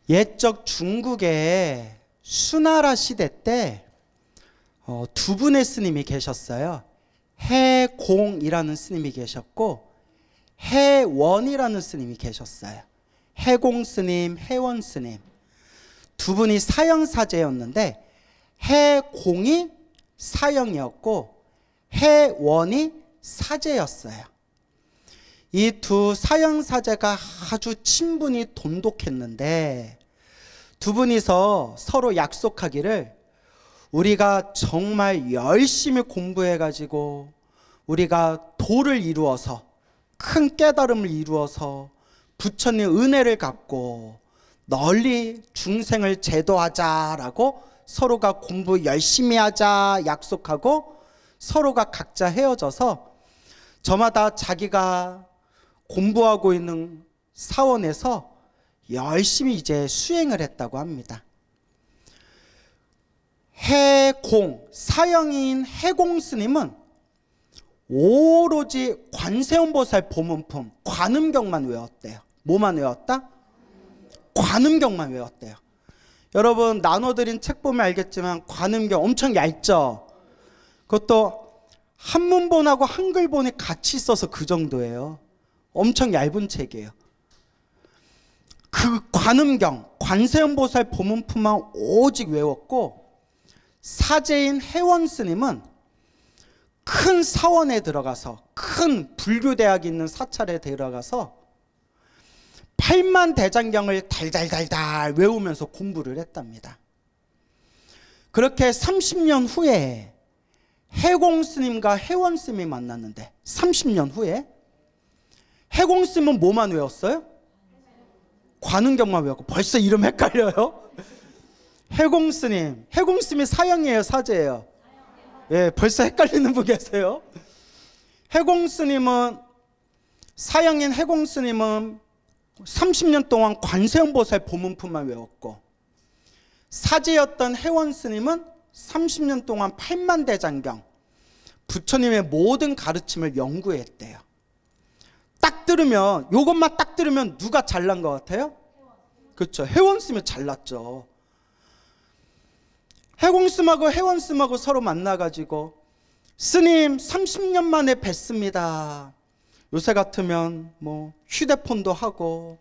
옛적 중국의 수나라 시대 때 두 분의 스님이 계셨어요. 해공이라는 스님이 계셨고 해원이라는 스님이 계셨어요. 해공 스님, 해원 스님 두 분이 사형사제였는데 해공이 사형이었고 해원이 사제였어요. 이 두 사형사제가 아주 친분이 돈독했는데 두 분이서 서로 약속하기를 우리가 정말 열심히 공부해가지고 우리가 도를 이루어서 큰 깨달음을 이루어서 부처님 은혜를 갚고 널리 중생을 제도하자라고 서로가 공부 열심히 하자 약속하고 서로가 각자 헤어져서 저마다 자기가 공부하고 있는 사원에서 열심히 이제 수행을 했다고 합니다. 해공, 사형인 해공 스님은 오로지 관세음보살 보문품 관음경만 외웠대요. 뭐만 외웠다? 관음경만 외웠대요. 여러분 나눠드린 책 보면 알겠지만 관음경 엄청 얇죠? 그것도 한문본하고 한글본이 같이 있어서 그 정도예요. 엄청 얇은 책이에요. 그 관음경, 관세음보살 보문품만 오직 외웠고 사제인 해원 스님은 큰 사원에 들어가서 큰 불교대학이 있는 사찰에 들어가서 8만 대장경을 달달달달 외우면서 공부를 했답니다. 그렇게 30년 후에 해공 스님과 해원 스님이 만났는데 30년 후에 해공 스님은 뭐만 외웠어요? 관음경만 외웠고 벌써 이름 헷갈려요? 해공 스님이 사형이에요, 사제예요? 예, 벌써 헷갈리는 분 계세요? 해공 스님은 사형인 해공 스님은 30년 동안 관세음보살 보문품만 외웠고 사제였던 해원 스님은 30년 동안 8만 대장경 부처님의 모든 가르침을 연구했대요. 딱 들으면 이것만 딱 들으면 누가 잘난 것 같아요? 그렇죠. 해원 스님이 잘났죠. 해공 스님하고 해원 스님하고 서로 만나가지고 스님 30년 만에 뵀습니다. 요새 같으면 뭐 휴대폰도 하고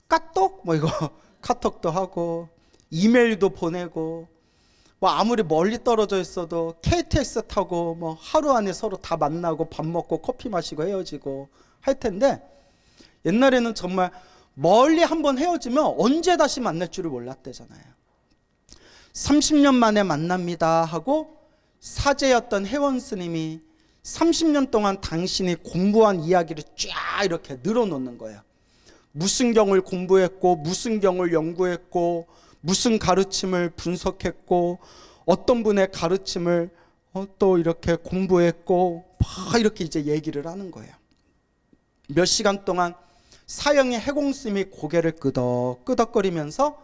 까똑 뭐 이거 카톡도 하고 이메일도 보내고 뭐 아무리 멀리 떨어져 있어도 KTX 타고 뭐 하루 안에 서로 다 만나고 밥 먹고 커피 마시고 헤어지고 할 텐데 옛날에는 정말 멀리 한번 헤어지면 언제 다시 만날 줄을 몰랐대잖아요. 30년 만에 만납니다 하고 사제였던 해원 스님이 30년 동안 당신이 공부한 이야기를 쫙 이렇게 늘어놓는 거예요. 무슨 경을 공부했고 무슨 경을 연구했고 무슨 가르침을 분석했고 어떤 분의 가르침을 또 이렇게 공부했고 막 이렇게 이제 얘기를 하는 거예요. 몇 시간 동안 사형의 해공 스님이 고개를 끄덕끄덕거리면서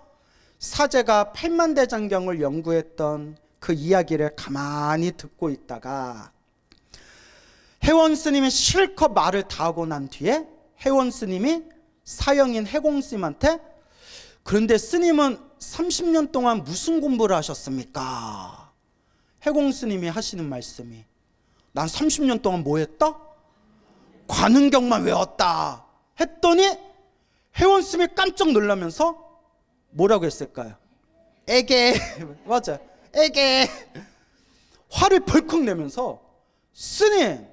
사제가 8만 대장경을 연구했던 그 이야기를 가만히 듣고 있다가 해원 스님이 실컷 말을 다 하고 난 뒤에 해원 스님이 사형인 해공 스님한테 그런데 스님은 30년 동안 무슨 공부를 하셨습니까? 해공 스님이 하시는 말씀이 난 30년 동안 뭐 했다? 관음경만 외웠다 했더니 해원 스님이 깜짝 놀라면서 뭐라고 했을까요? 에게 맞아 에게 화를 벌컥 내면서 스님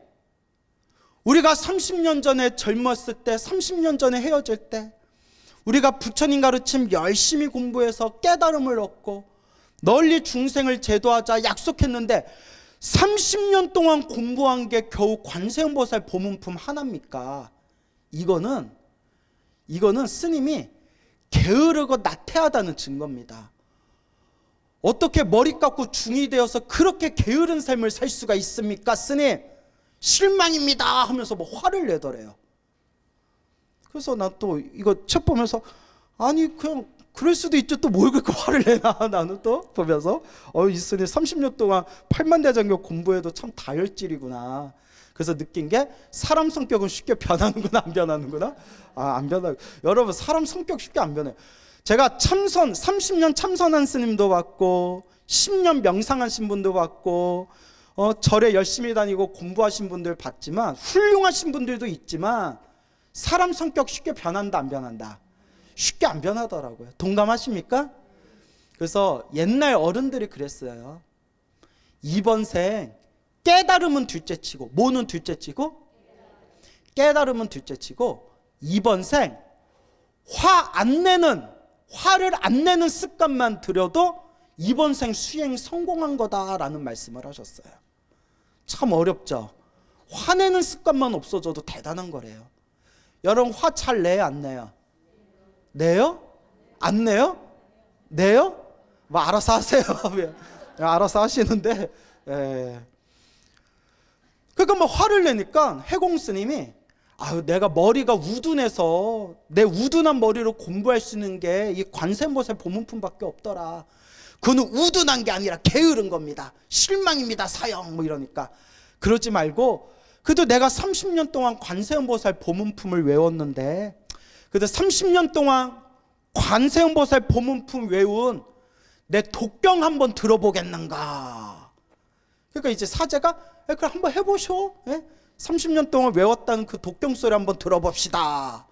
우리가 30년 전에 젊었을 때 30년 전에 헤어질 때 우리가 부처님 가르침 열심히 공부해서 깨달음을 얻고 널리 중생을 제도하자 약속했는데 30년 동안 공부한 게 겨우 관세음보살 보문품 하나입니까? 이거는 스님이 게으르고 나태하다는 증거입니다. 어떻게 머리 깎고 중이 되어서 그렇게 게으른 삶을 살 수가 있습니까? 스님 실망입니다 하면서 뭐 화를 내더래요. 그래서 난 또 이거 책 보면서 아니 그냥 그럴 수도 있죠. 또 뭘 그렇게 화를 내나 나는 또 보면서 이 스님 30년 동안 8만 대장경 공부해도 참 다혈질이구나. 그래서 느낀 게 사람 성격은 쉽게 변하는구나 안 변하는구나. 안 변하. 여러분 사람 성격 쉽게 안 변해요. 제가 30년 참선한 스님도 봤고 10년 명상하신 분도 봤고 절에 열심히 다니고 공부하신 분들 봤지만 훌륭하신 분들도 있지만 사람 성격 쉽게 변한다 안 변한다? 쉽게 안 변하더라고요. 동감하십니까? 그래서 옛날 어른들이 그랬어요. 이번 생 깨달음은 둘째치고 뭐는 둘째치고? 깨달음은 둘째치고 이번 생 화를 안 내는 습관만 들여도 이번 생 수행 성공한 거다라는 말씀을 하셨어요. 참 어렵죠. 화내는 습관만 없어져도 대단한 거래요. 여러분 화 잘 내요 안 내요? 내요? 안 내요? 내요? 뭐 알아서 하세요. 알아서 하시는데 그러니까 뭐 화를 내니까 해공 스님이 내가 머리가 우둔해서 내 우둔한 머리로 공부할 수 있는 게 이 관세음보살 보문품밖에 없더라. 그거는 우둔한 게 아니라 게으른 겁니다. 실망입니다 사형 뭐 이러니까 그러지 말고 그래도 내가 30년 동안 관세음보살 보문품을 외웠는데 그래도 30년 동안 관세음보살 보문품 외운 내 독경 한번 들어보겠는가. 그러니까 이제 사제가 그럼 한번 해보셔. 30년 동안 외웠다는 그 독경 소리 한번 들어봅시다.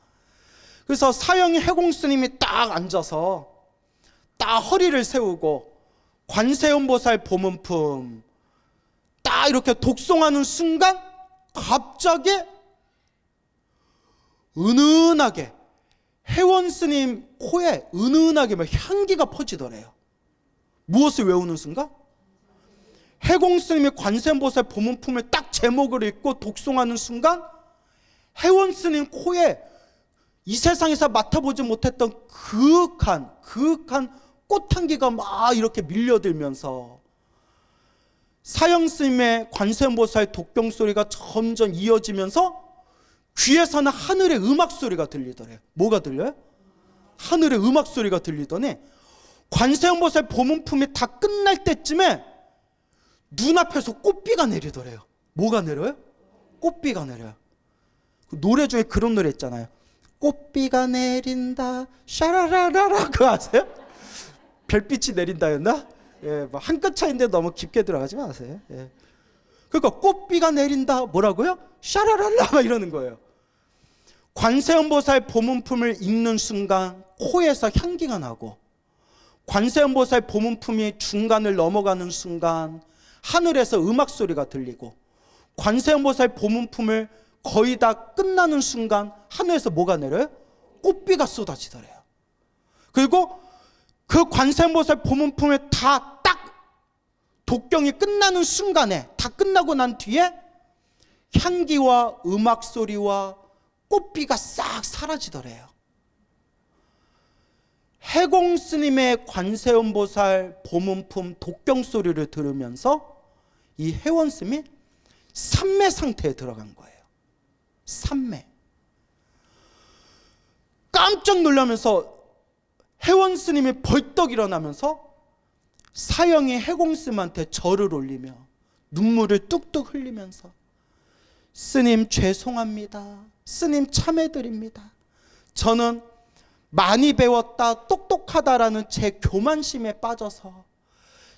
그래서 사형이 해공 스님이 딱 앉아서 딱 허리를 세우고 관세음보살 보문품 딱 이렇게 독송하는 순간 갑자기 은은하게 해원 스님 코에 은은하게 막 향기가 퍼지더래요. 무엇을 외우는 순간? 해공 스님이 관세음보살 보문품을 딱 제목을 읽고 독송하는 순간 해원 스님 코에 이 세상에서 맡아보지 못했던 그윽한 꽃향기가 막 이렇게 밀려들면서 사형 스님의 관세음보살 독경 소리가 점점 이어지면서 귀에서는 하늘의 음악 소리가 들리더래요. 뭐가 들려요? 하늘의 음악 소리가 들리더니 관세음보살 보문품이 다 끝날 때쯤에 눈앞에서 꽃비가 내리더래요. 뭐가 내려요? 꽃비가 내려요. 그 노래 중에 그런 노래 있잖아요. 꽃비가 내린다 샤라라라라 그거 아세요? 별빛이 내린다였나? 한 끗 차이인데 너무 깊게 들어가지 마세요. 그러니까 꽃비가 내린다 뭐라고요? 샤라랄라 막 이러는 거예요. 관세음보살 보문품을 읽는 순간 코에서 향기가 나고 관세음보살 보문품이 중간을 넘어가는 순간 하늘에서 음악 소리가 들리고 관세음보살 보문품을 거의 다 끝나는 순간 하늘에서 뭐가 내려요? 꽃비가 쏟아지더래요. 그리고 그 관세음보살 보문품을 다 딱 독경이 끝나는 순간에 다 끝나고 난 뒤에 향기와 음악 소리와 꽃비가 싹 사라지더래요. 해공 스님의 관세음보살 보문품 독경 소리를 들으면서 이 해원 스님이 삼매 상태에 들어간 거예요. 삼매. 깜짝 놀라면서 해원 스님이 벌떡 일어나면서 사형이 해공 스님한테 절을 올리며 눈물을 뚝뚝 흘리면서 스님 죄송합니다. 스님 참해드립니다. 저는 많이 배웠다 똑똑하다라는 제 교만심에 빠져서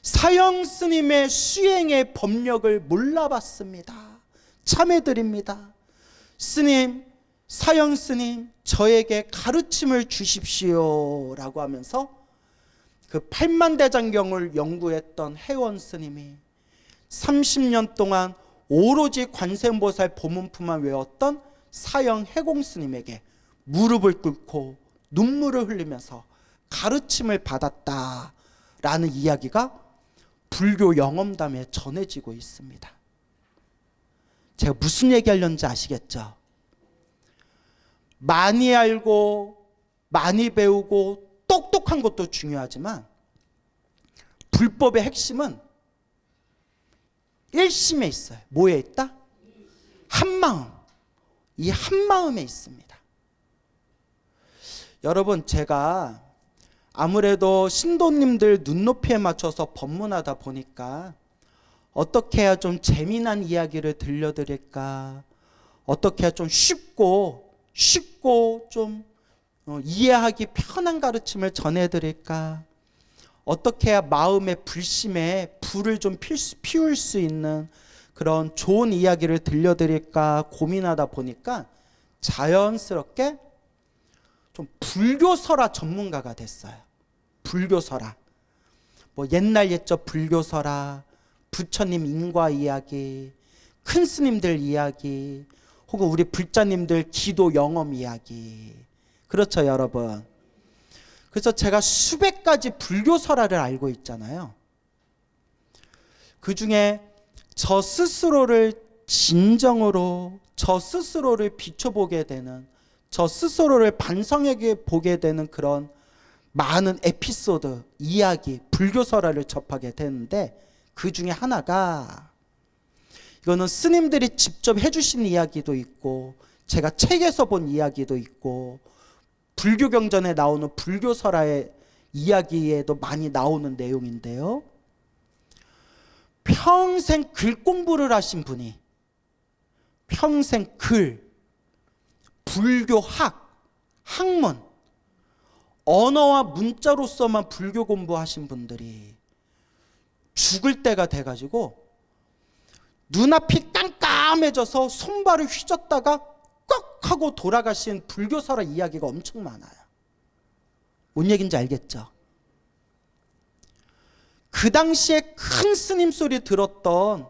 사형 스님의 수행의 법력을 몰라봤습니다. 참해드립니다. 스님, 사형 스님 저에게 가르침을 주십시오 라고 하면서 그 팔만대장경을 연구했던 해원 스님이 30년 동안 오로지 관세음보살 보문품만 외웠던 사형 해공 스님에게 무릎을 꿇고 눈물을 흘리면서 가르침을 받았다라는 이야기가 불교 영험담에 전해지고 있습니다. 제가 무슨 얘기하려는지 아시겠죠? 많이 알고 많이 배우고 똑똑한 것도 중요하지만 불법의 핵심은 일심에 있어요. 뭐에 있다? 한마음. 이 한마음에 있습니다. 여러분 제가 아무래도 신도님들 눈높이에 맞춰서 법문하다 보니까 어떻게 해야 좀 재미난 이야기를 들려드릴까, 어떻게 해야 좀 쉽고 좀 이해하기 편한 가르침을 전해드릴까? 어떻게 해야 마음의 불심에 불을 좀 피울 수 있는 그런 좋은 이야기를 들려드릴까 고민하다 보니까 자연스럽게 좀 불교설화 전문가가 됐어요. 불교설화. 뭐 옛날 옛적 불교설화, 부처님 인과 이야기, 큰 스님들 이야기, 혹은 우리 불자님들 기도 영험 이야기. 그렇죠, 여러분. 그래서 제가 수백 가지 불교설화를 알고 있잖아요. 그 중에 저 스스로를 진정으로 저 스스로를 비춰보게 되는, 저 스스로를 반성해 보게 되는 그런 많은 에피소드, 이야기, 불교설화를 접하게 되는데, 그 중에 하나가, 이거는 스님들이 직접 해주신 이야기도 있고 제가 책에서 본 이야기도 있고 불교 경전에 나오는 불교설화의 이야기에도 많이 나오는 내용인데요. 평생 글 공부를 하신 분이, 평생 글, 불교학, 학문, 언어와 문자로서만 불교 공부하신 분들이 죽을 때가 돼가지고 눈앞이 깜깜해져서 손발을 휘젓다가 꺽 하고 돌아가신 불교설화 이야기가 엄청 많아요. 뭔 얘기인지 알겠죠? 그 당시에 큰 스님 소리 들었던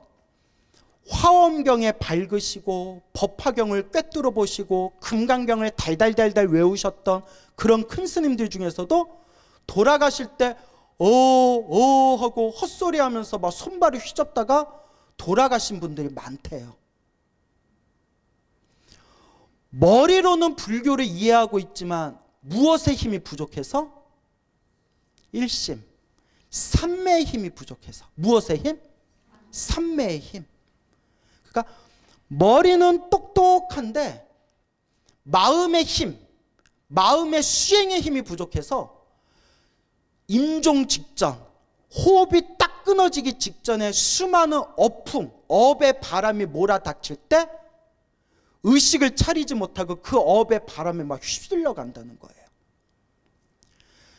화엄경에 밝으시고 법화경을 꿰뚫어 보시고 금강경을 달달달달 외우셨던 그런 큰 스님들 중에서도 돌아가실 때 하고 헛소리 하면서 막 손발을 휘젓다가 돌아가신 분들이 많대요. 머리로는 불교를 이해하고 있지만 무엇의 힘이 부족해서? 일심, 삼매의 힘이 부족해서. 무엇의 힘? 삼매의 힘. 그러니까 머리는 똑똑한데 마음의 힘, 마음의 수행의 힘이 부족해서 임종 직전, 호흡이 딱 끊어지기 직전에 수많은 업의 바람이 몰아닥칠 때 의식을 차리지 못하고 그 업의 바람에 막 휩쓸려 간다는 거예요.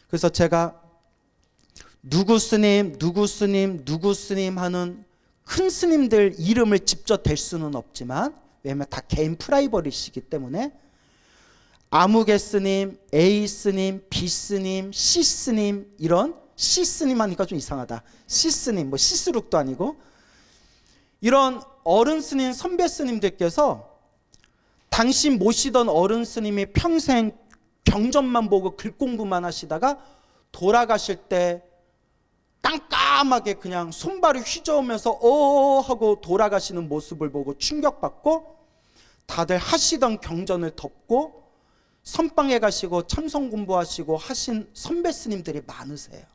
그래서 제가 누구 스님 하는 큰 스님들 이름을 직접 댈 수는 없지만, 왜냐하면 다 개인 프라이버시이기 때문에 아무개 스님, A 스님, B 스님, C 스님, 이런 C 스님 하니까 좀 이상하다. C 스님, 뭐 시스룩도 아니고, 이런 어른 스님, 선배 스님들께서 당신 모시던 어른 스님이 평생 경전만 보고 글 공부만 하시다가 돌아가실 때 깜깜하게 그냥 손발을 휘저으면서 하고 돌아가시는 모습을 보고 충격받고 다들 하시던 경전을 덮고 선방에 가시고 참선 공부하시고 하신 선배 스님들이 많으세요.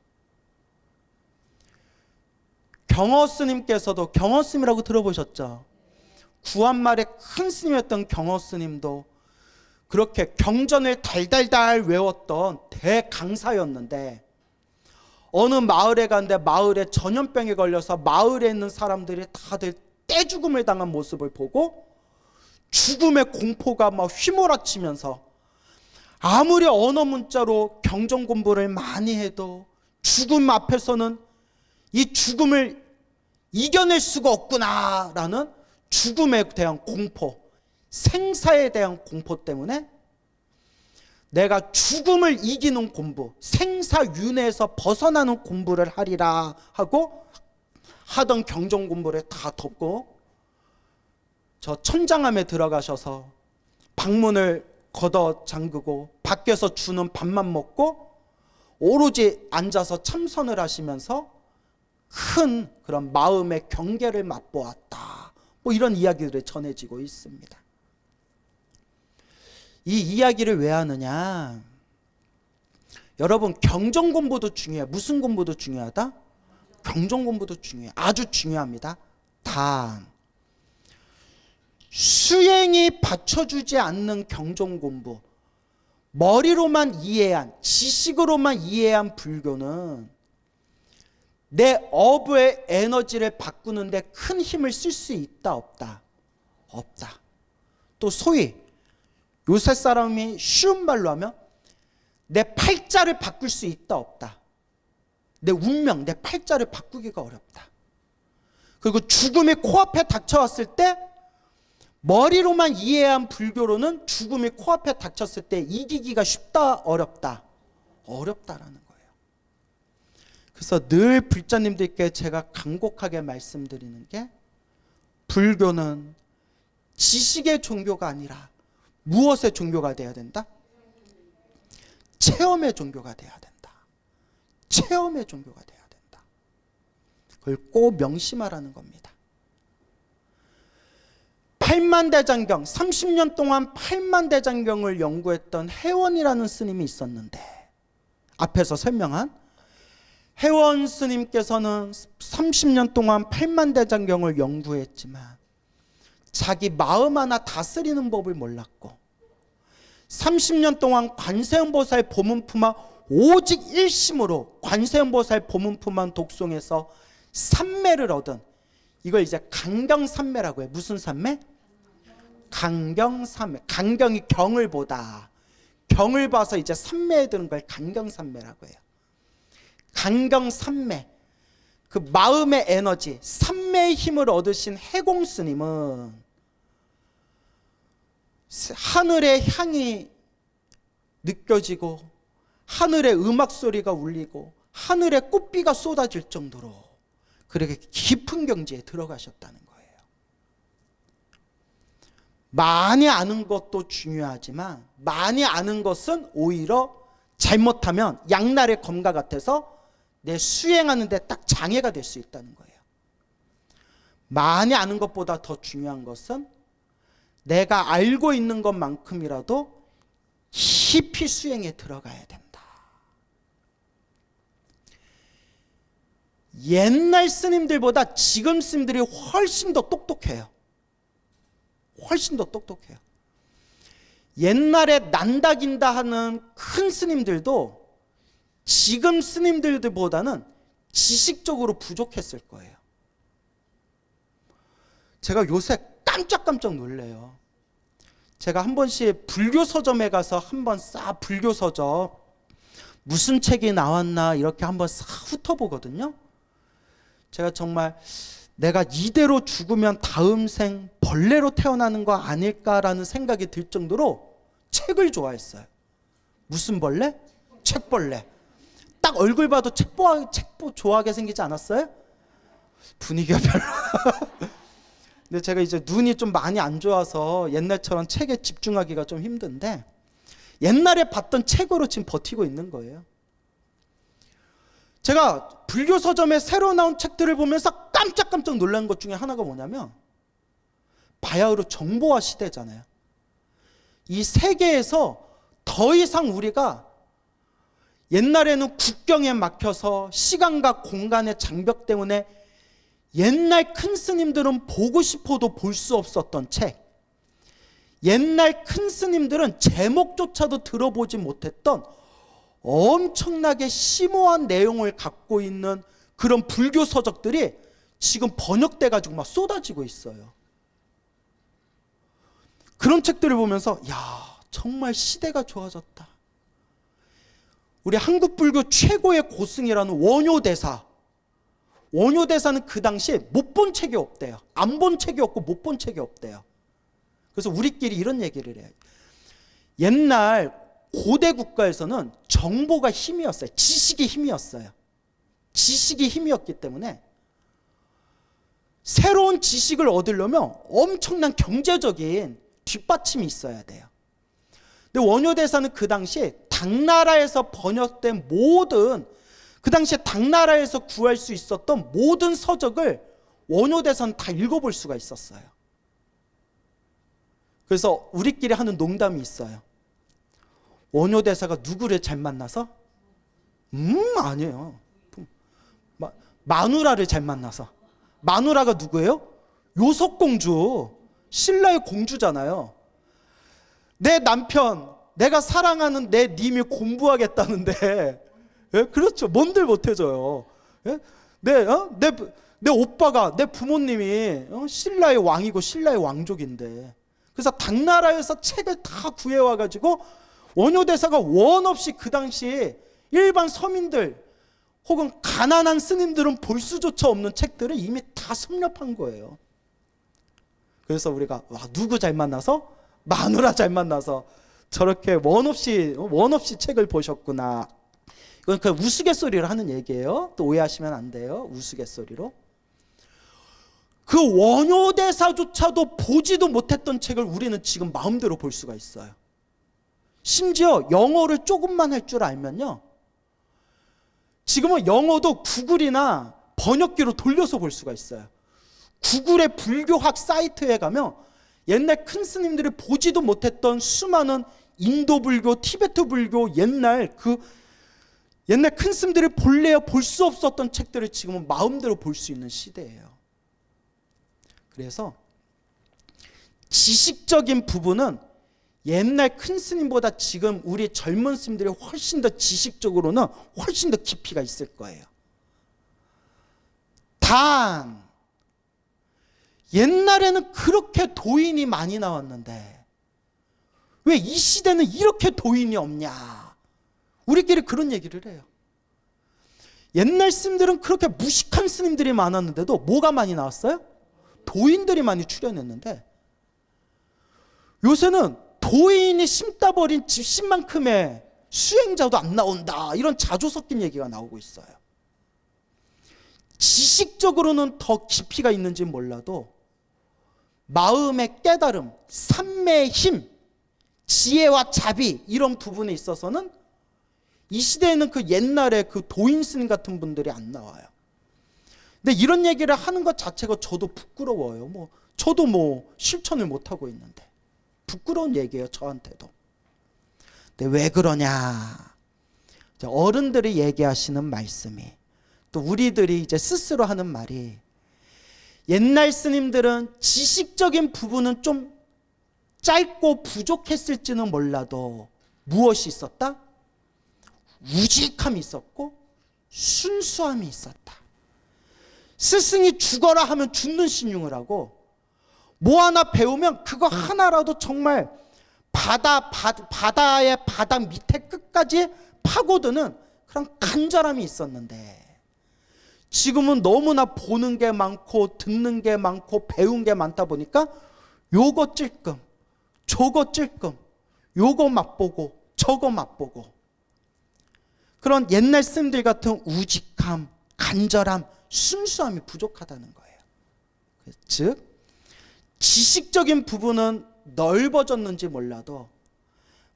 경허 스님께서도, 경허 스님이라고 들어보셨죠? 구한말의 큰 스님이었던 경허 스님도 그렇게 경전을 달달달 외웠던 대강사였는데, 어느 마을에 갔는데 마을에 전염병에 걸려서 마을에 있는 사람들이 다들 떼죽음을 당한 모습을 보고 죽음의 공포가 막 휘몰아치면서, 아무리 언어 문자로 경전 공부를 많이 해도 죽음 앞에서는 이 죽음을 이겨낼 수가 없구나라는 죽음에 대한 공포, 생사에 대한 공포 때문에 내가 죽음을 이기는 공부, 생사윤회에서 벗어나는 공부를 하리라 하고 하던 경전 공부를 다 덮고 저 천장암에 들어가셔서 방문을 걷어 잠그고 밖에서 주는 밥만 먹고 오로지 앉아서 참선을 하시면서 큰 그런 마음의 경계를 맛보았다. 뭐 이런 이야기들이 전해지고 있습니다. 이 이야기를 왜 하느냐? 여러분, 경전 공부도 중요해요. 무슨 공부도 중요하다? 경전 공부도 중요해요. 아주 중요합니다. 단, 수행이 받쳐주지 않는 경전 공부, 머리로만 이해한, 지식으로만 이해한 불교는 내 업의 에너지를 바꾸는데 큰 힘을 쓸 수 있다, 없다? 없다. 또 소위 요새 사람이 쉬운 말로 하면 내 팔자를 바꿀 수 있다 없다. 내 운명, 내 팔자를 바꾸기가 어렵다. 그리고 죽음이 코앞에 닥쳐왔을 때 머리로만 이해한 불교로는 죽음이 코앞에 닥쳤을 때 이기기가 쉽다 어렵다. 어렵다라는 거예요. 그래서 늘 불자님들께 제가 간곡하게 말씀드리는 게, 불교는 지식의 종교가 아니라 무엇의 종교가 돼야 된다? 체험의 종교가 돼야 된다. 체험의 종교가 돼야 된다. 그걸 꼭 명심하라는 겁니다. 팔만대장경, 30년 동안 팔만대장경을 연구했던 해원이라는 스님이 있었는데, 앞에서 설명한 해원 스님께서는 30년 동안 팔만대장경을 연구했지만 자기 마음 하나 다스리는 법을 몰랐고, 30년 동안 관세음보살 보문품만 오직 일심으로 관세음보살 보문품만 독송해서 삼매를 얻은, 이걸 이제 강경삼매라고 해요. 무슨 삼매? 강경삼매. 강경이 경을 보다, 경을 봐서 이제 삼매에 드는 걸 강경삼매라고 해요. 강경삼매, 그 마음의 에너지, 삼매의 힘을 얻으신 해공스님은 하늘의 향이 느껴지고 하늘의 음악 소리가 울리고 하늘의 꽃비가 쏟아질 정도로 그렇게 깊은 경지에 들어가셨다는 거예요. 많이 아는 것도 중요하지만 많이 아는 것은 오히려 잘못하면 양날의 검과 같아서 내 수행하는 데 딱 장애가 될 수 있다는 거예요. 많이 아는 것보다 더 중요한 것은 내가 알고 있는 것만큼이라도 깊이 수행에 들어가야 된다. 옛날 스님들보다 지금 스님들이 훨씬 더 똑똑해요. 훨씬 더 똑똑해요. 옛날에 난다긴다 하는 큰 스님들도 지금 스님들보다는 지식적으로 부족했을 거예요. 제가 요새 깜짝깜짝 놀래요. 제가 한 번씩 불교 서점에 가서 한번 싹 불교 서점 무슨 책이 나왔나 이렇게 한번 싹 훑어보거든요. 제가 정말 내가 이대로 죽으면 다음 생 벌레로 태어나는 거 아닐까라는 생각이 들 정도로 책을 좋아했어요. 무슨 벌레? 책벌레. 딱 얼굴 봐도 책 좋아하게 생기지 않았어요? 분위기가 별로. 근데 제가 이제 눈이 좀 많이 안 좋아서 옛날처럼 책에 집중하기가 좀 힘든데, 옛날에 봤던 책으로 지금 버티고 있는 거예요. 제가 불교 서점에 새로 나온 책들을 보면서 깜짝깜짝 놀란 것 중에 하나가 뭐냐면, 바야흐로 정보화 시대잖아요. 이 세계에서 더 이상 우리가 옛날에는 국경에 막혀서 시간과 공간의 장벽 때문에 옛날 큰 스님들은 보고 싶어도 볼 수 없었던 책, 옛날 큰 스님들은 제목조차도 들어보지 못했던 엄청나게 심오한 내용을 갖고 있는 그런 불교 서적들이 지금 번역돼 가지고 막 쏟아지고 있어요. 그런 책들을 보면서 야, 정말 시대가 좋아졌다. 우리 한국 불교 최고의 고승이라는 원효대사, 원효대사는 그 당시에 못 본 책이 없대요. 안 본 책이 없고 못 본 책이 없대요. 그래서 우리끼리 이런 얘기를 해요. 옛날 고대 국가에서는 정보가 힘이었어요. 지식이 힘이었어요. 지식이 힘이었기 때문에 새로운 지식을 얻으려면 엄청난 경제적인 뒷받침이 있어야 돼요. 근데 원효대사는 그 당시에 당나라에서 번역된 모든, 그 당시에 당나라에서 구할 수 있었던 모든 서적을 원효대사는 다 읽어볼 수가 있었어요. 그래서 우리끼리 하는 농담이 있어요. 원효대사가 누구를 잘 만나서? 아니에요. 마누라를 잘 만나서. 마누라가 누구예요? 요속공주, 신라의 공주잖아요. 내 남편, 내가 사랑하는 내 님이 공부하겠다는데, 예? 그렇죠. 뭔들 못해줘요. 예? 내 오빠가, 내 부모님이 신라의 왕이고 신라의 왕족인데, 그래서 당나라에서 책을 다 구해와가지고 원효대사가 원 없이 그 당시 일반 서민들 혹은 가난한 스님들은 볼 수조차 없는 책들을 이미 다 섭렵한 거예요. 그래서 우리가 와, 누구 잘 만나서? 마누라 잘 만나서 저렇게 원 없이 책을 보셨구나. 이건 그 우스갯소리로 하는 얘기예요. 또 오해하시면 안 돼요. 우스갯소리로. 그 원효대사조차도 보지도 못했던 책을 우리는 지금 마음대로 볼 수가 있어요. 심지어 영어를 조금만 할 줄 알면요, 지금은 영어도 구글이나 번역기로 돌려서 볼 수가 있어요. 구글의 불교학 사이트에 가면 옛날 큰 스님들이 보지도 못했던 수많은 인도 불교, 티베트 불교 옛날 큰 스님들이 본래야 볼 수 없었던 책들을 지금은 마음대로 볼 수 있는 시대예요. 그래서 지식적인 부분은 옛날 큰 스님보다 지금 우리 젊은 스님들이 훨씬 더 지식적으로는 훨씬 더 깊이가 있을 거예요. 단 옛날에는 그렇게 도인이 많이 나왔는데 왜 이 시대는 이렇게 도인이 없냐? 우리끼리 그런 얘기를 해요. 옛날 스님들은 그렇게 무식한 스님들이 많았는데도 뭐가 많이 나왔어요? 도인들이 많이 출연했는데 요새는 도인이 심다 버린 집신만큼의 수행자도 안 나온다, 이런 자조 섞인 얘기가 나오고 있어요. 지식적으로는 더 깊이가 있는지 몰라도 마음의 깨달음, 삼매의 힘, 지혜와 자비, 이런 부분에 있어서는 이 시대에는 그 옛날에 그 도인 스님 같은 분들이 안 나와요. 근데 이런 얘기를 하는 것 자체가 저도 부끄러워요. 저도 실천을 못 하고 있는데 부끄러운 얘기예요, 저한테도. 근데 왜 그러냐? 어른들이 얘기하시는 말씀이, 또 우리들이 이제 스스로 하는 말이, 옛날 스님들은 지식적인 부분은 좀 짧고 부족했을지는 몰라도 무엇이 있었다? 우직함이 있었고 순수함이 있었다. 스승이 죽어라 하면 죽는 신용을 하고, 뭐 하나 배우면 그거 하나라도 정말 바다의 바다 밑에 끝까지 파고드는 그런 간절함이 있었는데, 지금은 너무나 보는 게 많고 듣는 게 많고 배운 게 많다 보니까 요거 찔끔 저거 찔끔, 요거 맛보고 저거 맛보고, 그런 옛날 스님들 같은 우직함, 간절함, 순수함이 부족하다는 거예요. 즉 지식적인 부분은 넓어졌는지 몰라도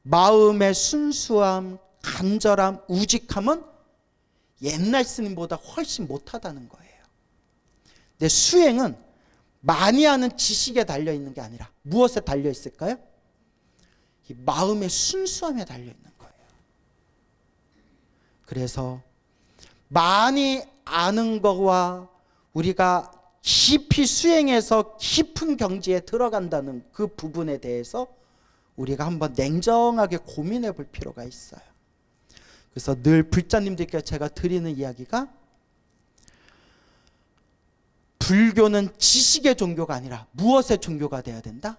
마음의 순수함, 간절함, 우직함은 옛날 스님보다 훨씬 못하다는 거예요. 근데 수행은 많이 하는 지식에 달려있는 게 아니라 무엇에 달려있을까요? 이 마음의 순수함에 달려있는 거예요. 그래서 많이 아는 거와 우리가 깊이 수행해서 깊은 경지에 들어간다는 그 부분에 대해서 우리가 한번 냉정하게 고민해 볼 필요가 있어요. 그래서 늘 불자님들께 제가 드리는 이야기가, 불교는 지식의 종교가 아니라 무엇의 종교가 되어야 된다?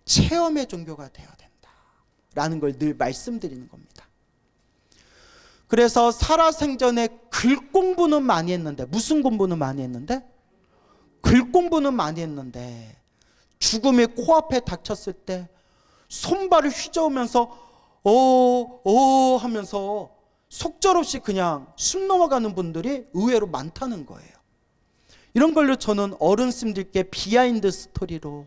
체험의 종교가 되어야 된다 라는 걸 늘 말씀드리는 겁니다. 그래서 살아생전에 글 공부는 많이 했는데, 무슨 공부는 많이 했는데? 글 공부는 많이 했는데 죽음이 코앞에 닥쳤을 때 손발을 휘저으면서 하면서 속절없이 그냥 숨 넘어가는 분들이 의외로 많다는 거예요. 이런 걸로 저는 어른 스님들께 비하인드 스토리로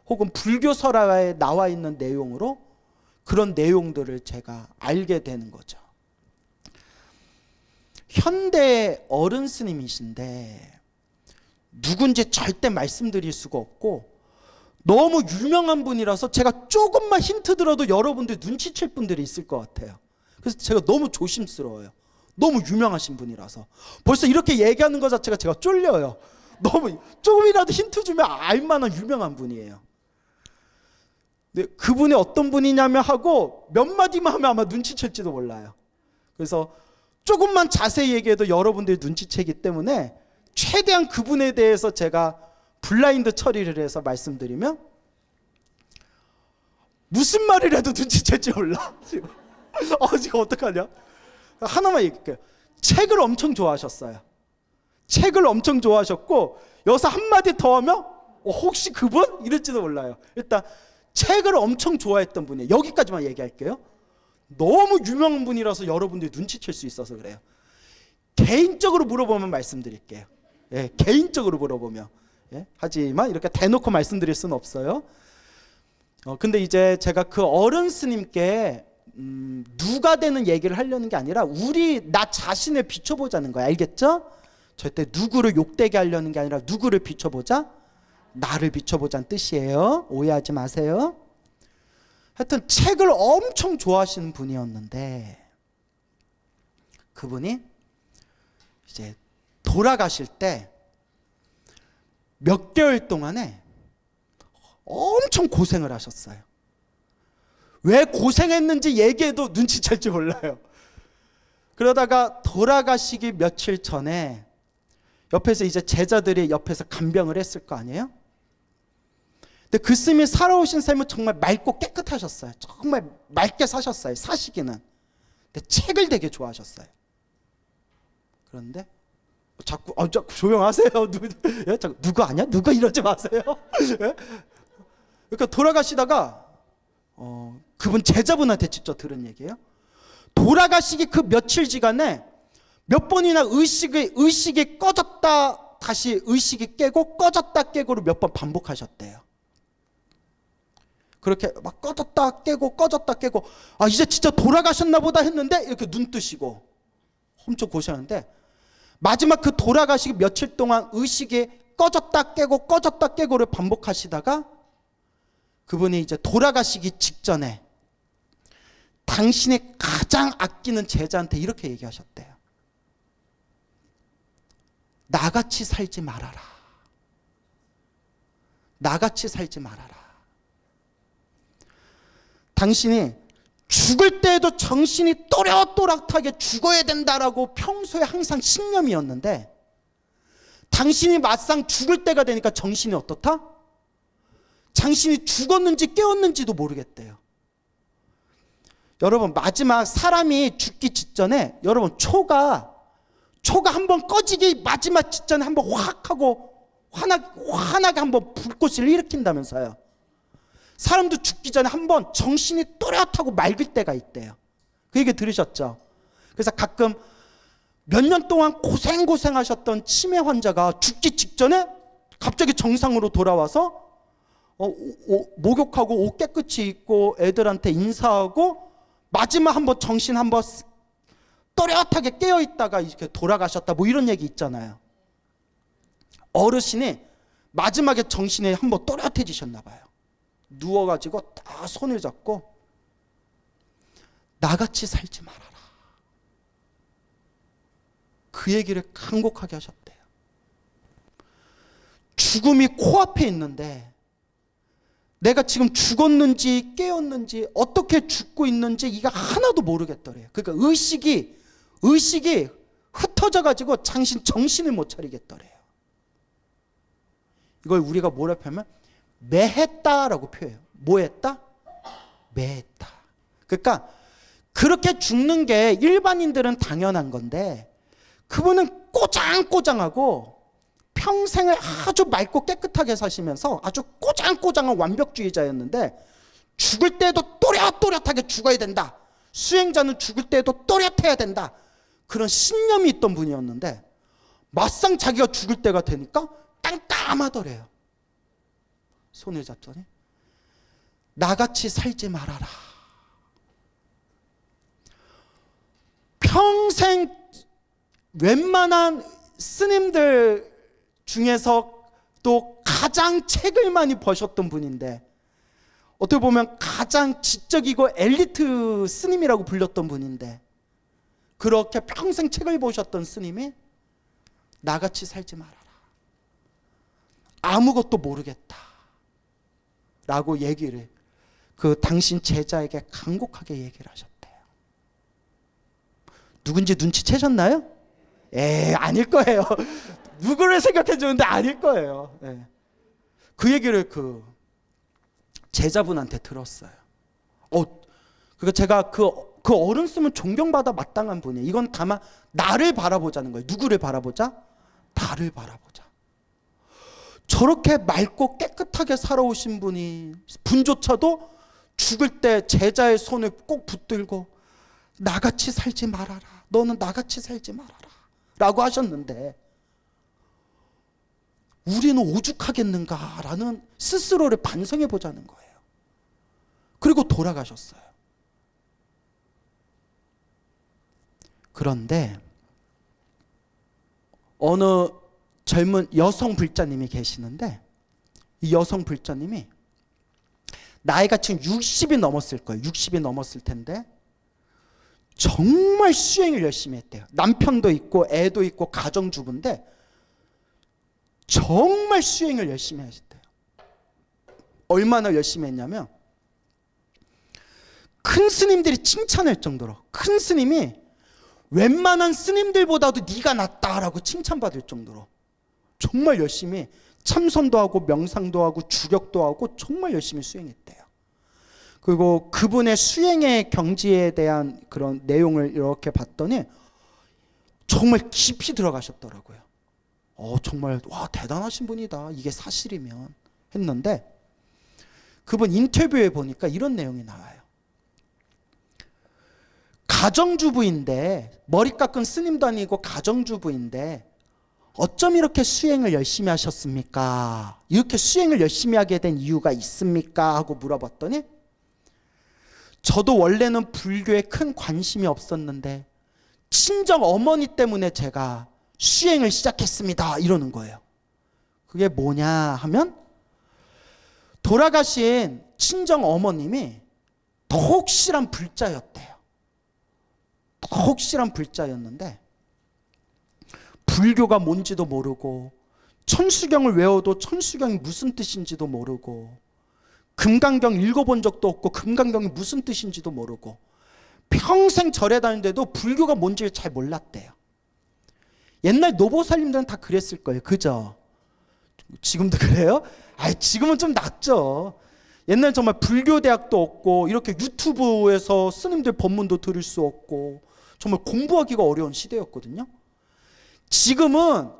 혹은 불교 설화에 나와 있는 내용으로 그런 내용들을 제가 알게 되는 거죠. 현대 어른 스님이신데 누군지 절대 말씀드릴 수가 없고, 너무 유명한 분이라서 제가 조금만 힌트 들어도 여러분들 눈치챌 분들이 있을 것 같아요. 그래서 제가 너무 조심스러워요. 너무 유명하신 분이라서. 벌써 이렇게 얘기하는 것 자체가 제가 쫄려요. 너무 조금이라도 힌트 주면 알만한 유명한 분이에요. 근데 그분이 어떤 분이냐면 하고 몇 마디만 하면 아마 눈치챌지도 몰라요. 그래서 조금만 자세히 얘기해도 여러분들이 눈치채기 때문에 최대한 그분에 대해서 제가 블라인드 처리를 해서 말씀드리면, 무슨 말을 해도 눈치챌지 몰라. 지금. 지금 어떡하냐? 하나만 얘기할게요. 책을 엄청 좋아하셨어요. 책을 엄청 좋아하셨고 여기서 한마디 더 하면 혹시 그분? 이럴지도 몰라요. 일단 책을 엄청 좋아했던 분이에요. 여기까지만 얘기할게요. 너무 유명한 분이라서 여러분들이 눈치챌 수 있어서 그래요. 개인적으로 물어보면 말씀드릴게요. 예, 개인적으로 물어보면. 예, 하지만 이렇게 대놓고 말씀드릴 수는 없어요. 근데 이제 제가 그 어른 스님께 누가 되는 얘기를 하려는 게 아니라 나 자신을 비춰보자는 거예요. 알겠죠? 절대 누구를 욕되게 하려는 게 아니라 누구를 비춰보자? 나를 비춰보자는 뜻이에요. 오해하지 마세요. 하여튼 책을 엄청 좋아하시는 분이었는데 그분이 이제 돌아가실 때 몇 개월 동안에 엄청 고생을 하셨어요. 왜 고생했는지 얘기해도 눈치챌지 몰라요. 그러다가 돌아가시기 며칠 전에 옆에서 이제 제자들이 옆에서 간병을 했을 거 아니에요? 근데 그 스님이 살아오신 삶은 정말 맑고 깨끗하셨어요. 정말 맑게 사셨어요. 사시기는. 근데 책을 되게 좋아하셨어요. 그런데 자꾸 조용하세요. 누구 아니야? 누구 이러지 마세요. 예? 그러니까 돌아가시다가 그분 제자분한테 직접 들은 얘기예요. 돌아가시기 그 며칠지간에 몇 번이나 의식이 꺼졌다 다시 의식이 깨고 꺼졌다 깨고를 몇 번 반복하셨대요. 그렇게 막 꺼졌다 깨고 꺼졌다 깨고 이제 진짜 돌아가셨나 보다 했는데 이렇게 눈 뜨시고 엄청 고생하는데 마지막 그 돌아가시기 며칠 동안 의식이 꺼졌다 깨고를 반복하시다가 그분이 이제 돌아가시기 직전에 당신이 가장 아끼는 제자한테 이렇게 얘기하셨대요. 나같이 살지 말아라. 나같이 살지 말아라. 당신이 죽을 때에도 정신이 또렷또렷하게 죽어야 된다라고 평소에 항상 신념이었는데 당신이 막상 죽을 때가 되니까 정신이 어떻다? 당신이 죽었는지 깨었는지도 모르겠대요. 여러분 마지막 사람이 죽기 직전에 여러분 초가 한번 꺼지기 마지막 직전에 한번 확 하고 환하게 한번 불꽃을 일으킨다면서요. 사람도 죽기 전에 한번 정신이 또렷하고 맑을 때가 있대요. 그 얘기 들으셨죠? 그래서 가끔 몇 년 동안 고생하셨던 치매 환자가 죽기 직전에 갑자기 정상으로 돌아와서 목욕하고 옷 깨끗이 입고 애들한테 인사하고 마지막 한번 정신 한번 또렷하게 깨어있다가 이렇게 돌아가셨다 뭐 이런 얘기 있잖아요. 어르신이 마지막에 정신이 한번 또렷해지셨나 봐요. 누워가지고 딱 손을 잡고 나같이 살지 말아라. 그 얘기를 간곡하게 하셨대요. 죽음이 코앞에 있는데 내가 지금 죽었는지 깨었는지 어떻게 죽고 있는지 이가 하나도 모르겠더래요. 그러니까 의식이 흩어져가지고 정신을 못 차리겠더래요. 이걸 우리가 뭐라 표현하면 매했다라고 표해요. 뭐 했다? 매했다. 그러니까 그렇게 죽는 게 일반인들은 당연한 건데 그분은 꼬장꼬장하고 평생을 아주 맑고 깨끗하게 사시면서 아주 꼬장꼬장한 완벽주의자였는데 죽을 때도 또렷또렷하게 죽어야 된다. 수행자는 죽을 때도 또렷해야 된다. 그런 신념이 있던 분이었는데 막상 자기가 죽을 때가 되니까 깜깜하더래요. 손을 잡더니 나같이 살지 말아라. 평생 웬만한 스님들 중에서 또 가장 책을 많이 버셨던 분인데 어떻게 보면 가장 지적이고 엘리트 스님이라고 불렸던 분인데 그렇게 평생 책을 보셨던 스님이 나같이 살지 말아라. 아무것도 모르겠다. 라고 얘기를 그 당신 제자에게 간곡하게 얘기를 하셨대요. 누군지 눈치채셨나요? 아닐 거예요. 누구를 생각해 주는데 아닐 거예요. 그 얘기를 그 제자분한테 들었어요. 그러니까 제가 그 어른 쓰면 존경받아 마땅한 분이에요. 이건 다만 나를 바라보자는 거예요. 누구를 바라보자? 나를 바라보자. 저렇게 맑고 깨끗하게 살아오신 분조차도 죽을 때 제자의 손을 꼭 붙들고 나같이 살지 말아라. 너는 나같이 살지 말아라. 라고 하셨는데 우리는 오죽하겠는가라는 스스로를 반성해 보자는 거예요. 그리고 돌아가셨어요. 그런데 어느 젊은 여성 불자님이 계시는데 이 여성 불자님이 나이가 지금 60이 넘었을 거예요. 60이 넘었을 텐데 정말 수행을 열심히 했대요. 남편도 있고 애도 있고 가정주부인데 정말 수행을 열심히 하셨대요. 얼마나 열심히 했냐면 큰 스님들이 칭찬할 정도로, 큰 스님이 웬만한 스님들보다도 네가 낫다라고 칭찬받을 정도로 정말 열심히 참선도 하고 명상도 하고 주력도 하고 정말 열심히 수행했대요. 그리고 그분의 수행의 경지에 대한 그런 내용을 이렇게 봤더니 정말 깊이 들어가셨더라고요. 정말 와 대단하신 분이다. 이게 사실이면 했는데 그분 인터뷰에 보니까 이런 내용이 나와요. 가정주부인데 머리 깎은 스님도 아니고 가정주부인데 어쩜 이렇게 수행을 열심히 하셨습니까? 이렇게 수행을 열심히 하게 된 이유가 있습니까? 하고 물어봤더니 저도 원래는 불교에 큰 관심이 없었는데 친정 어머니 때문에 제가 수행을 시작했습니다. 이러는 거예요. 그게 뭐냐 하면 돌아가신 친정 어머님이 혹실한 불자였대요. 혹실한 불자였는데 불교가 뭔지도 모르고 천수경을 외워도 천수경이 무슨 뜻인지도 모르고 금강경 읽어본 적도 없고 금강경이 무슨 뜻인지도 모르고 평생 절에 다니는데도 불교가 뭔지 잘 몰랐대요. 옛날 노보살님들은 다 그랬을 거예요. 그죠? 지금도 그래요? 지금은 좀 낫죠. 옛날 정말 불교대학도 없고 이렇게 유튜브에서 스님들 법문도 들을 수 없고 정말 공부하기가 어려운 시대였거든요. 지금은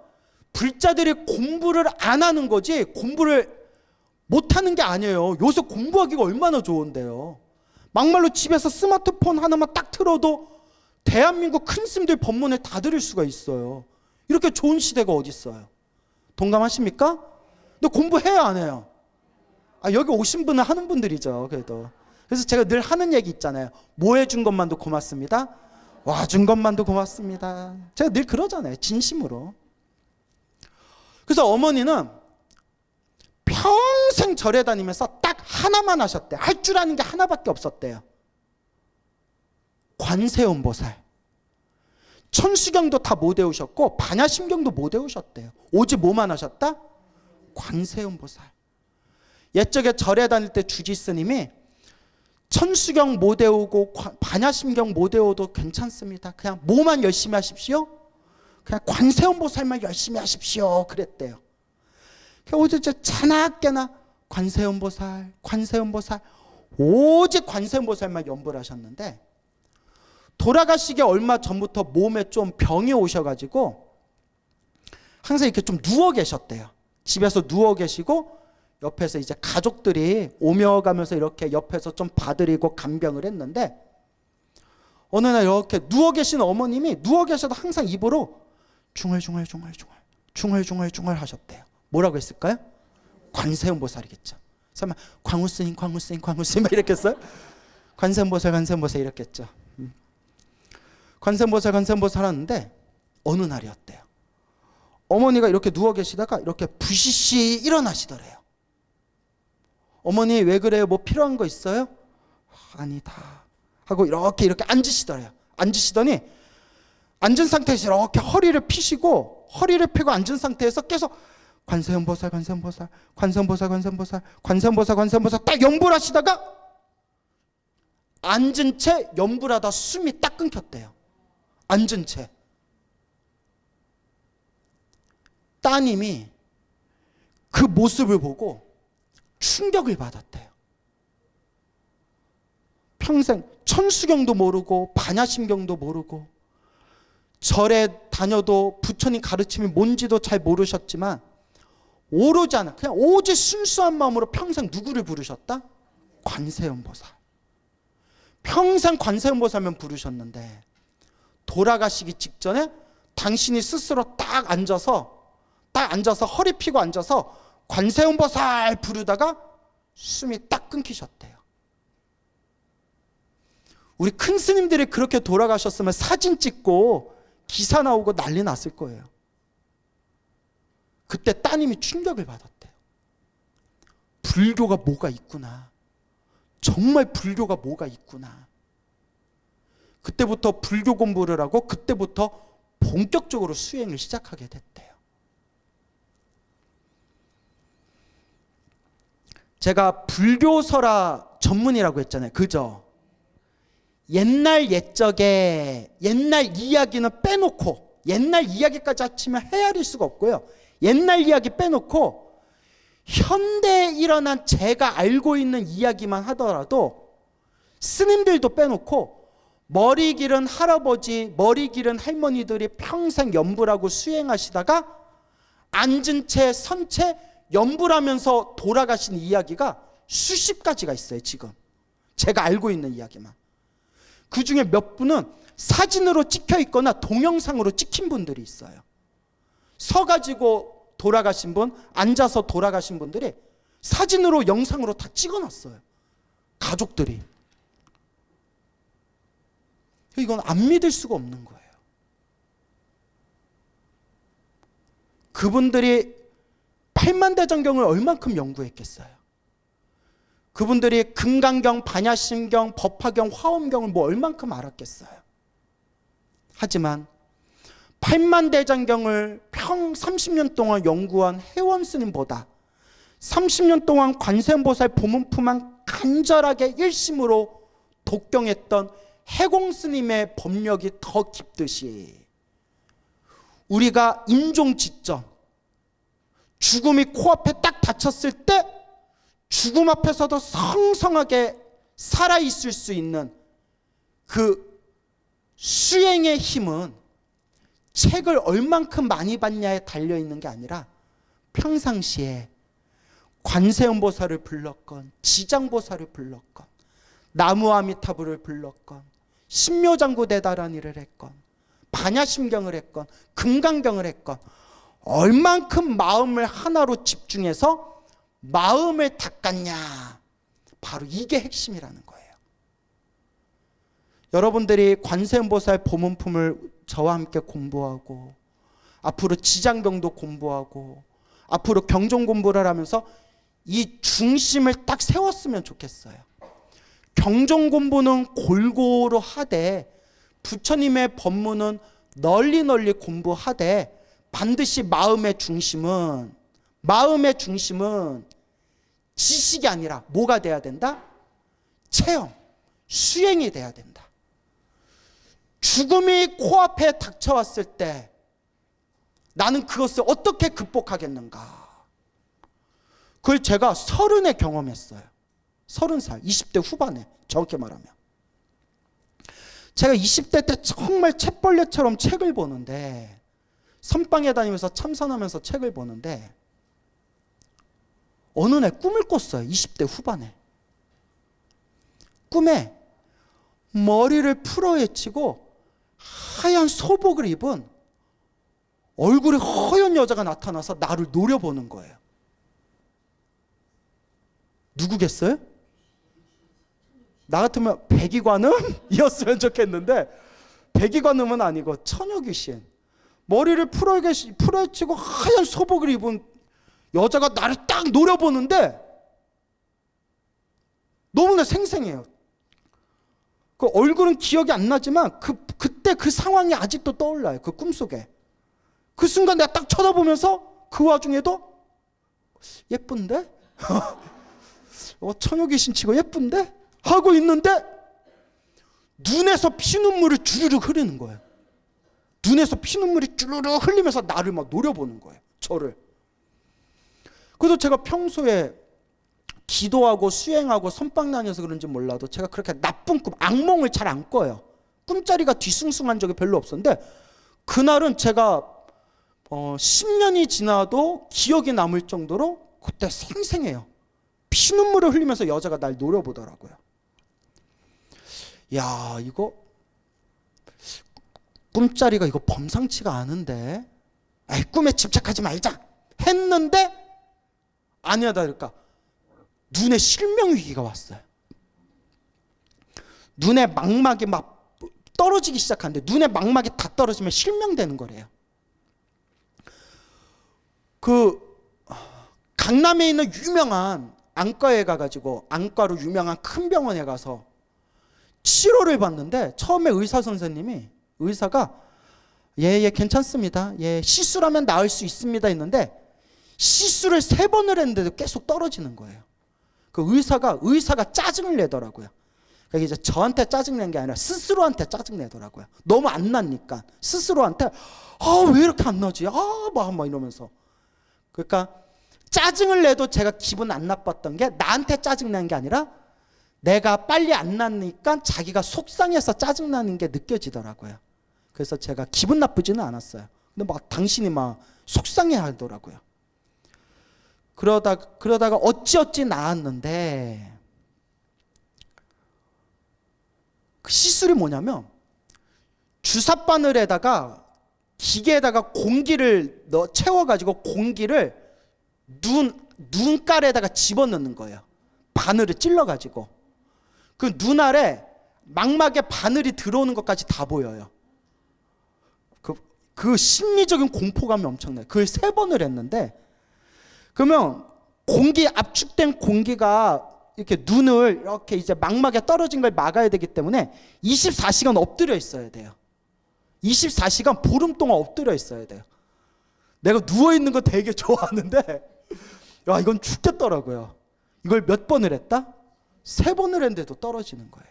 불자들이 공부를 안 하는 거지 공부를 못하는 게 아니에요. 요새 공부하기가 얼마나 좋은데요. 막말로 집에서 스마트폰 하나만 딱 틀어도 대한민국 큰 스님들 법문을 다 들을 수가 있어요. 이렇게 좋은 시대가 어디 있어요? 동감하십니까? 근데 공부해야 안 해요? 여기 오신 분은 하는 분들이죠. 그래서 제가 늘 하는 얘기 있잖아요. 뭐 해준 것만도 고맙습니다. 와준 것만도 고맙습니다. 제가 늘 그러잖아요. 진심으로. 그래서 어머니는 평생 절에 다니면서 딱 하나만 하셨대요. 할 줄 아는 게 하나밖에 없었대요. 관세음보살. 천수경도 다 못 외우셨고 반야심경도 못 외우셨대요. 오직 뭐만 하셨다? 관세음보살. 옛적에 절에 다닐 때 주지스님이 천수경 못 외우고 반야심경 못 외워도 괜찮습니다. 그냥 뭐만 열심히 하십시오. 그냥 관세음보살만 열심히 하십시오. 그랬대요. 오직 자나깨나 관세음보살, 관세음보살, 오직 관세음보살만 연불 하셨는데 돌아가시기 얼마 전부터 몸에 좀 병이 오셔가지고 항상 이렇게 좀 누워 계셨대요. 집에서 누워 계시고 옆에서 이제 가족들이 오며 가면서 이렇게 옆에서 좀 봐드리고 간병을 했는데 어느 날 이렇게 누워 계신 어머님이 누워 계셔도 항상 입으로 중얼중얼 하셨대요. 뭐라고 했을까요? 관세음보살이겠죠. 설마 광우스님 이렇게 했어요? 관세음보살 이렇게 했죠. 관세음보살 하는데 어느 날이었대요. 어머니가 이렇게 누워 계시다가 이렇게 부시시 일어나시더래요. 어머니 왜 그래요? 뭐 필요한 거 있어요? 아니다 하고 이렇게 앉으시더래요. 앉으시더니 앉은 상태에서 이렇게 허리를 펴고 앉은 상태에서 계속 관세음보살 딱 연불하시다가 앉은 채 연불하다 숨이 딱 끊겼대요. 앉은 채. 따님이 그 모습을 보고 충격을 받았대요. 평생 천수경도 모르고 반야심경도 모르고 절에 다녀도 부처님 가르침이 뭔지도 잘 모르셨지만 오로지 않아 그냥 오직 순수한 마음으로 평생 누구를 부르셨다? 관세음보살. 평생 관세음보살만 부르셨는데 돌아가시기 직전에 당신이 스스로 딱 앉아서 허리 펴고 앉아서 관세음보살 부르다가 숨이 딱 끊기셨대요. 우리 큰 스님들이 그렇게 돌아가셨으면 사진 찍고 기사 나오고 난리 났을 거예요. 그때 따님이 충격을 받았대요. 불교가 뭐가 있구나. 정말 불교가 뭐가 있구나. 그때부터 불교 공부를 하고 그때부터 본격적으로 수행을 시작하게 됐대요. 제가 불교설화 전문이라고 했잖아요. 그죠? 옛날 옛적에 옛날 이야기는 빼놓고 옛날 이야기까지 합치면 헤아릴 수가 없고요. 옛날 이야기 빼놓고 현대에 일어난 제가 알고 있는 이야기만 하더라도 스님들도 빼놓고 머리 기른 할아버지, 머리 기른 할머니들이 평생 염불하고 수행하시다가 앉은 채, 선 채 염불하면서 돌아가신 이야기가 수십 가지가 있어요. 지금 제가 알고 있는 이야기만. 그 중에 몇 분은 사진으로 찍혀 있거나 동영상으로 찍힌 분들이 있어요. 서가지고 돌아가신 분, 앉아서 돌아가신 분들이 사진으로 영상으로 다 찍어놨어요. 가족들이. 이건 안 믿을 수가 없는 거예요. 그분들이 8만대장경을 얼만큼 연구했겠어요. 그분들이 금강경, 반야심경, 법화경, 화엄경을 뭐 얼만큼 알았겠어요. 하지만 8만대장경을 30년 동안 연구한 혜원스님보다 30년 동안 관세음보살 보문품만 간절하게 일심으로 독경했던 해공스님의 법력이 더 깊듯이 우리가 임종직전 죽음이 코앞에 딱 닥쳤을 때 죽음 앞에서도 성성하게 살아있을 수 있는 그 수행의 힘은 책을 얼만큼 많이 봤냐에 달려있는 게 아니라 평상시에 관세음보살을 불렀건 지장보살을 불렀건 나무아미타불을 불렀건 신묘장구대다라니를 했건 반야심경을 했건 금강경을 했건 얼만큼 마음을 하나로 집중해서 마음을 닦았냐. 바로 이게 핵심이라는 거예요. 여러분들이 관세음보살 보문품을 저와 함께 공부하고 앞으로 지장경도 공부하고 앞으로 경종 공부를 하면서 이 중심을 딱 세웠으면 좋겠어요. 경종 공부는 골고루 하되 부처님의 법문은 널리 널리 공부하되 반드시 마음의 중심은 지식이 아니라 뭐가 돼야 된다? 체험, 수행이 돼야 된다. 죽음이 코앞에 닥쳐왔을 때 나는 그것을 어떻게 극복하겠는가? 그걸 제가 30에 경험했어요. 30살, 20대 후반에 정확히 말하면. 제가 20대 때 정말 책벌레처럼 책을 보는데 선방에 다니면서 참선하면서 책을 보는데 어느 날 꿈을 꿨어요. 20대 후반에. 꿈에 머리를 풀어헤치고 하얀 소복을 입은 얼굴이 허연 여자가 나타나서 나를 노려보는 거예요. 누구겠어요? 나 같으면 백이관음이었으면 좋겠는데 백이관음은 아니고 처녀귀신. 머리를 풀어헤치고 하얀 소복을 입은 여자가 나를 딱 노려보는데 너무나 생생해요. 그 얼굴은 기억이 안 나지만 그때 그 상황이 아직도 떠올라요. 그 꿈속에. 그 순간 내가 딱 쳐다보면서 그 와중에도 예쁜데? 처녀귀신 치고 예쁜데? 하고 있는데 눈에서 피눈물이 주르륵 흐르는 거예요. 눈에서 피눈물이 주르륵 흘리면서 나를 막 노려보는 거예요. 저를. 그래서 제가 평소에 기도하고 수행하고 선빵 다녀서 그런지 몰라도 제가 그렇게 나쁜 꿈, 악몽을 잘 안 꿔요. 꿈자리가 뒤숭숭한 적이 별로 없었는데 그날은 제가 10년이 지나도 기억이 남을 정도로 그때 생생해요. 피눈물을 흘리면서 여자가 날 노려보더라고요. 야, 이거 꿈자리가 이거 범상치가 않은데, 에이, 꿈에 집착하지 말자 했는데 아니야 다를까 눈에 실명 위기가 왔어요. 눈에 망막이 막 떨어지기 시작하는데 눈에 망막이 다 떨어지면 실명되는 거래요. 그 강남에 있는 유명한 안과에 가가지고 안과로 유명한 큰 병원에 가서 치료를 받는데 처음에 의사가 예 괜찮습니다. 예 시술하면 나을 수 있습니다 했는데 시술을 3번을 했는데도 계속 떨어지는 거예요. 그 의사가 짜증을 내더라고요. 그러니까 이제 저한테 짜증낸 게 아니라 스스로한테 짜증내더라고요. 너무 안 나니까 스스로한테 왜 이렇게 안 나지? 막 이러면서. 그러니까 짜증을 내도 제가 기분 안 나빴던 게 나한테 짜증난 게 아니라 내가 빨리 안 나니까 자기가 속상해서 짜증나는 게 느껴지더라고요. 그래서 제가 기분 나쁘지는 않았어요. 근데 막 당신이 막 속상해 하더라고요. 그러다가 어찌어찌 나았는데 그 시술이 뭐냐면 주사바늘에다가 기계에다가 공기를 채워가지고 공기를 눈깔에다가 집어넣는 거예요. 바늘을 찔러가지고 그 눈 아래 망막에 바늘이 들어오는 것까지 다 보여요. 그 심리적인 공포감이 엄청나요. 그걸 3번을 했는데 그러면 압축된 공기가 이렇게 눈을 이렇게 이제 망막에 떨어진 걸 막아야 되기 때문에 24시간 엎드려 있어야 돼요. 24시간 보름 동안 엎드려 있어야 돼요. 내가 누워있는 거 되게 좋아하는데 야 이건 죽겠더라고요. 이걸 몇 번을 했다? 3번을 했는데도 떨어지는 거예요.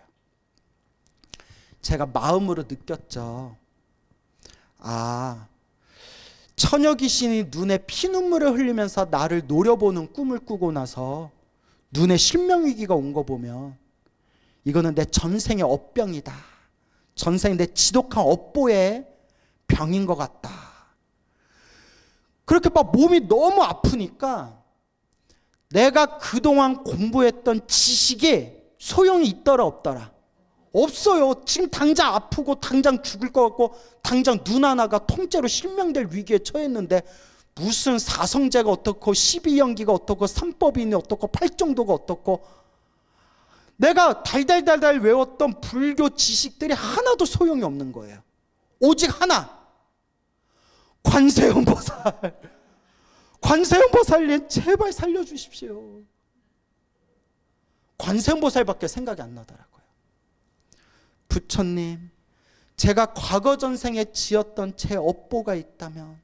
제가 마음으로 느꼈죠. 처녀 귀신이 눈에 피눈물을 흘리면서 나를 노려보는 꿈을 꾸고 나서 눈에 실명위기가 온 거 보면 이거는 내 전생의 업병이다. 전생 내 지독한 업보의 병인 것 같다. 그렇게 막 몸이 너무 아프니까 내가 그동안 공부했던 지식이 소용이 있더라 없더라? 없어요. 지금 당장 아프고 당장 죽을 것 같고 당장 눈 하나가 통째로 실명될 위기에 처했는데 무슨 사성제가 어떻고 12연기가 어떻고 삼법인이 어떻고 팔정도가 어떻고 내가 달달달달 외웠던 불교 지식들이 하나도 소용이 없는 거예요. 오직 하나, 관세음보살. 관세음보살님 제발 살려주십시오. 관세음보살밖에 생각이 안 나더라고요. 부처님, 제가 과거 전생에 지었던 제 업보가 있다면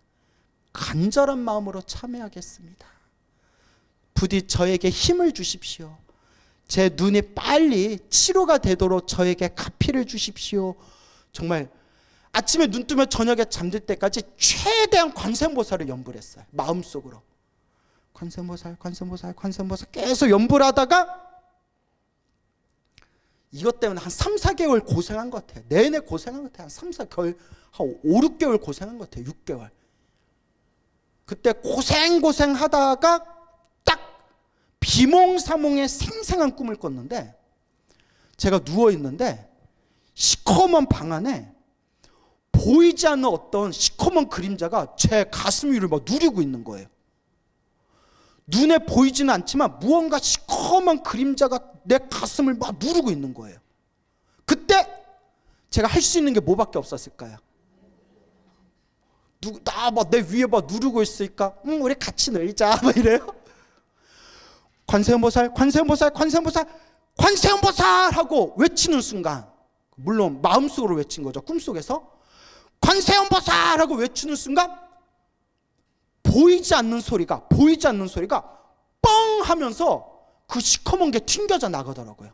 간절한 마음으로 참여하겠습니다. 부디 저에게 힘을 주십시오. 제 눈이 빨리 치료가 되도록 저에게 가피를 주십시오. 정말 아침에 눈 뜨면 저녁에 잠들 때까지 최대한 관세음보살을 연불 했어요. 마음속으로 관세음보살 계속 연불 하다가 이것 때문에 한 3, 4개월 고생한 것 같아요. 내내 고생한 것 같아요. 한 3, 4개월, 한 5, 6개월 고생한 것 같아요. 6개월. 그때 고생하다가 딱 비몽사몽의 생생한 꿈을 꿨는데 제가 누워있는데 시커먼 방 안에 보이지 않는 어떤 시커먼 그림자가 제 가슴 위를 막 누리고 있는 거예요. 눈에 보이지는 않지만 무언가 시커먼 그림자가 내 가슴을 막 누르고 있는 거예요. 그때 제가 할 수 있는 게 뭐밖에 없었을까요? 나 막 내 위에 막 누르고 있으니까 우리 같이 놀자 막 이래요. 관세음보살 하고 외치는 순간, 물론 마음속으로 외친 거죠. 꿈속에서 관세음보살 하고 외치는 순간 보이지 않는 소리가 뻥 하면서 그 시커먼 게 튕겨져 나가더라고요.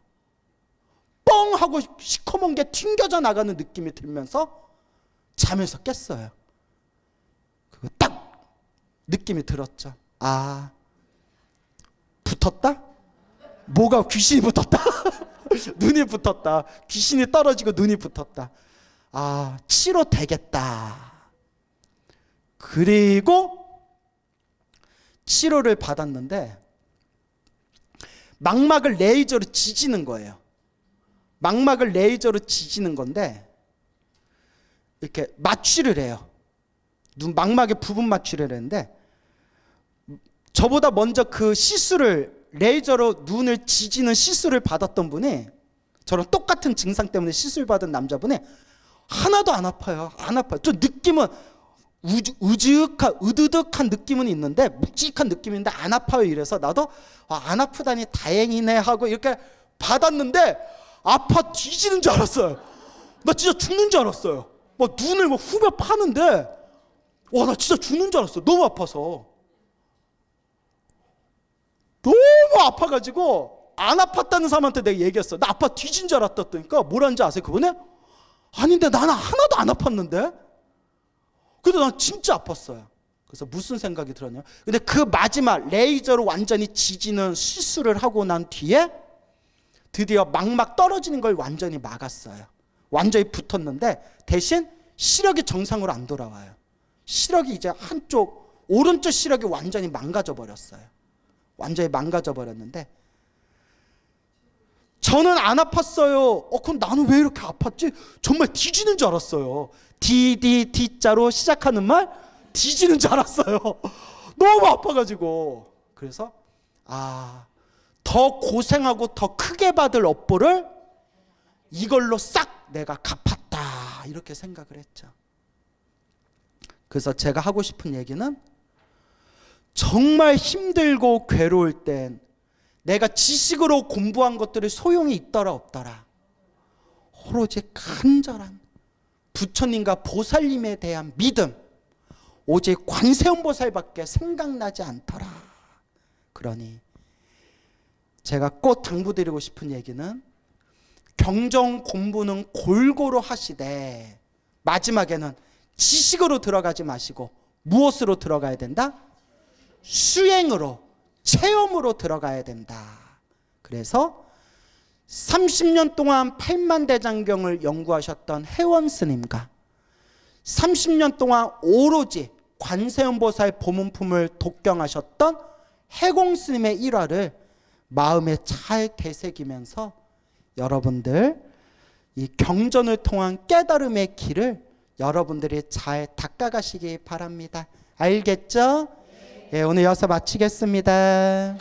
뻥 하고 시커먼 게 튕겨져 나가는 느낌이 들면서 잠에서 깼어요. 그거 딱 느낌이 들었죠. 붙었다? 뭐가 귀신이 붙었다. 눈이 붙었다. 귀신이 떨어지고 눈이 붙었다. 아, 치료되겠다. 그리고 치료를 받았는데 망막을 레이저로 지지는 거예요. 망막을 레이저로 지지는 건데 이렇게 마취를 해요. 눈 망막의 부분 마취를 했는데 저보다 먼저 그 시술을 레이저로 눈을 지지는 시술을 받았던 분이 저랑 똑같은 증상 때문에 시술 받은 남자분이 하나도 안 아파요. 안 아파요. 좀 느낌은 으드득한 느낌은 있는데 묵직한 느낌인데 안 아파요. 이래서 나도 안 아프다니 다행이네 하고 이렇게 받았는데 아파 뒤지는 줄 알았어요. 나 진짜 죽는 줄 알았어요. 막 눈을 막 후벼 파는데 와, 나 진짜 죽는 줄 알았어. 너무 아파서. 너무 아파가지고 안 아팠다는 사람한테 내가 얘기했어. 나 아파 뒤진 줄 알았다니까 뭐라는지 아세요? 그분이? 아닌데 나는 하나도 안 아팠는데? 근데 난 진짜 아팠어요. 그래서 무슨 생각이 들었냐? 근데 그 마지막 레이저로 완전히 지지는 시술을 하고 난 뒤에 드디어 망막 떨어지는 걸 완전히 막았어요. 완전히 붙었는데 대신 시력이 정상으로 안 돌아와요. 시력이 이제 한쪽 오른쪽 시력이 완전히 망가져 버렸어요. 완전히 망가져 버렸는데 저는 안 아팠어요. 그럼 나는 왜 이렇게 아팠지? 정말 뒤지는 줄 알았어요. D자로 시작하는 말 뒤지는 줄 알았어요. 너무 아파가지고. 그래서 더 고생하고 더 크게 받을 업보를 이걸로 싹 내가 갚았다 이렇게 생각을 했죠. 그래서 제가 하고 싶은 얘기는 정말 힘들고 괴로울 땐 내가 지식으로 공부한 것들이 소용이 있더라 없더라 오로지 간절한 부처님과 보살님에 대한 믿음 오직 관세음보살밖에 생각나지 않더라. 그러니 제가 꼭 당부드리고 싶은 얘기는 경전 공부는 골고루 하시되 마지막에는 지식으로 들어가지 마시고 무엇으로 들어가야 된다? 수행으로 체험으로 들어가야 된다. 그래서 30년 동안 8만대장경을 연구하셨던 해원 스님과 30년 동안 오로지 관세음보살 보문품을 독경하셨던 해공 스님의 일화를 마음에 잘 되새기면서 여러분들 이 경전을 통한 깨달음의 길을 여러분들이 잘 닦아가시기 바랍니다. 알겠죠? 예, 오늘 여기서 마치겠습니다.